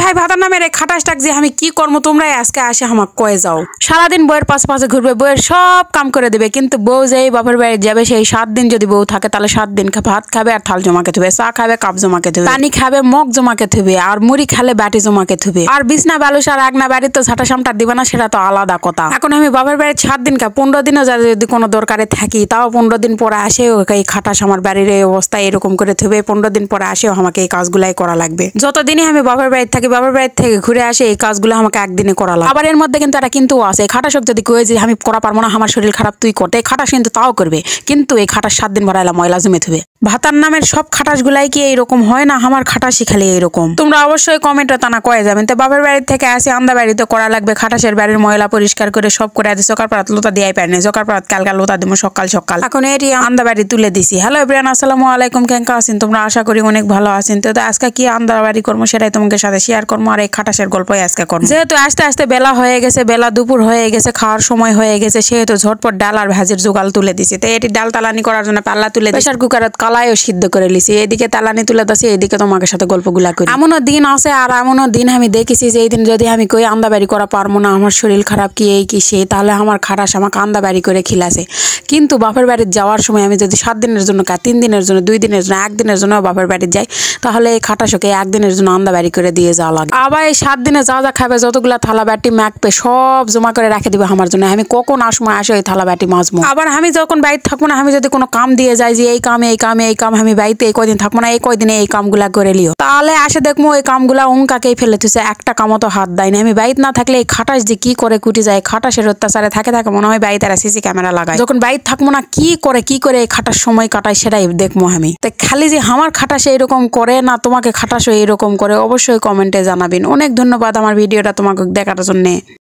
ভাই ভাতার নামের এই খাটাসটাক যে আমি কি করবো তোমরাই আজকে আসে আমাকে কয়ে যাও। সারাদিন বউয়ের পাশে পাশে ঘুরবে, বউয়ের সব কাম করে দেবে, কিন্তু বউ যেই বাপের বাড়ি যাবে সেই 7 দিন যদি বউ থাকে তাহলে 7 দিন ভাত খাবে আর থাল জমাকে থুবে, চা খাবে কাপ জমাকে থুবে, পানি খাবে মগ জমাকে থুবে, আর মুড়ি খালে বাটি জমাকে থুবে। আর বিছনা বালুস আর আগনা বাড়ি তো ঝাঁটা সামটা দিবে না, সেটা তো আলাদা কথা। এখন আমি বাপের বাড়ির 7 দিন 15 দিনও যদি কোনো দরকারে থাকি তাও 15 দিন পরে আসেও এই খাটাস আমার বাড়ির এই অবস্থা এরকম করে থুবে, 15 দিন পরে আসেও আমাকে এই কাজগুলাই করা লাগবে। যতদিনই আমি বাপের বাড়ি থাকি বাপের বাড়ি থেকে ঘুরে আসে এই কাজগুলো আমাকে একদিনে করা লাগবে। আবার এর মধ্যে কিন্তু এটা কিন্তু আছে, খাটাসক যদি কয়ে যে আমি করা পারবো না, আমার শরীর খারাপ তুই করতে, খাটাস কিন্তু তাও করবে, কিন্তু এই খাটাস 7 দিন ভরাইলা ময়লা জমে থুবে। ভাতার নামের সব খাটাস গুলাই কি এইরকম হয় না? আমার খাটাসই খালি এইরকম। তোমরা অবশ্যই কমেন্টে তা না কয়ে যাবেন। তো বাপের বাড়ি থেকে আসে আন্দা বাড়িতে করা লাগবে, খাটাসের বাড়ির ময়লা পরিষ্কার করে সব করে দিই। সকাল পাড়াত লোতা দিয়াই পারেনি, সকাল পাড়াত কালকা লোতা দিব সকাল সকাল। এখন এটি আন্দা বাড়ি তুলে দিছি। হ্যালো এভরিওয়ান, আসসালামু আলাইকুম, কেমন আছেন তোমরা? আশা করি অনেক ভালো আছেন। তো আজকে কি আন্দা বাড়ি করবো সেটাই তোমাদের সাথে শেয়ার করবো, আর এই খাটাসের গল্পই আজকে করবো। যেহেতু আস্তে আস্তে বেলা হয়ে গেছে, বেলা দুপুর হয়ে গেছে, খাওয়ার সময় হয়ে গেছে, সেহেতু ঝটপট ডাল আর ভাজির জোগাল তুলে দিছি। তো এটি ডাল তালানি করার জন্য পাল্লা তুলে প্রেসার কুকারে কালাইও সিদ্ধ করে লিছি। এদিকে তালানি তুলে দিছি, এদিকে তোমাকে সাথে গল্পগুলা করি। এমনও দিন আছে আর এমনও দিন আমি দেখেছি যে এই দিন যদি আমি কই আন্দা বাড়ি করা পারবো না, আমার শরীর খারাপ কি এই কি সেই, তাহলে আমার খাটাস আমাকে আন্দা বাড়ি করে খিলাছে। কিন্তু বাপের বাড়ি যাওয়ার সময় আমি যদি 7 দিনের জন্য 3 দিনের জন্য 2 দিনের জন্য 1 দিনের জন্য বাপের বাড়ি যাই, তাহলে এই খাটাসকে 1 দিনের জন্য আন্দা বাড়ি করে দিয়ে যাওয়া লাগে। আবার এই 7 দিনে যা যা খাবে যতগুলা থালা বাটি মাখবে সব জমা করে রেখে দিবে আমার জন্য। আমি কখন আসবো আসে ওই থালা বাটি মাজবো। আবার আমি যখন বাড়িতে থাকবো না, আমি যদি কোনো কাম দিয়ে যাই যে এই কাম এই কাম এই কাম, আমি বাড়িতে এই কয়দিন থাকবো না, এই কয়দিনে এই কামগুলা করে লিও, তাহলে আসে দেখবো এই কামগুলা অঙ্কাকেই ফেলে তুছে, একটা কামও তো হাত দেয়নি। আমি বাড়িতে না থাকলে এই খাটাস যে কি করে কুটি যায়, খাটাসের অত্যাচারে থাকে মনে হয় বাড়িতে সিসি ক্যামেরা লাগায়। যখন বাড়িতে থাকবো না কি করে এই খাটাস সময় কাটায় সেটাই দেখবো আমি। তো খালি যে আমার খাটাস এইরকম করে না তোমাকে খাটাসও এইরকম করে, অবশ্যই কমেন্টে জানাবেন। অনেক ধন্যবাদ আমার ভিডিওটা তোমাকে দেখার জন্য।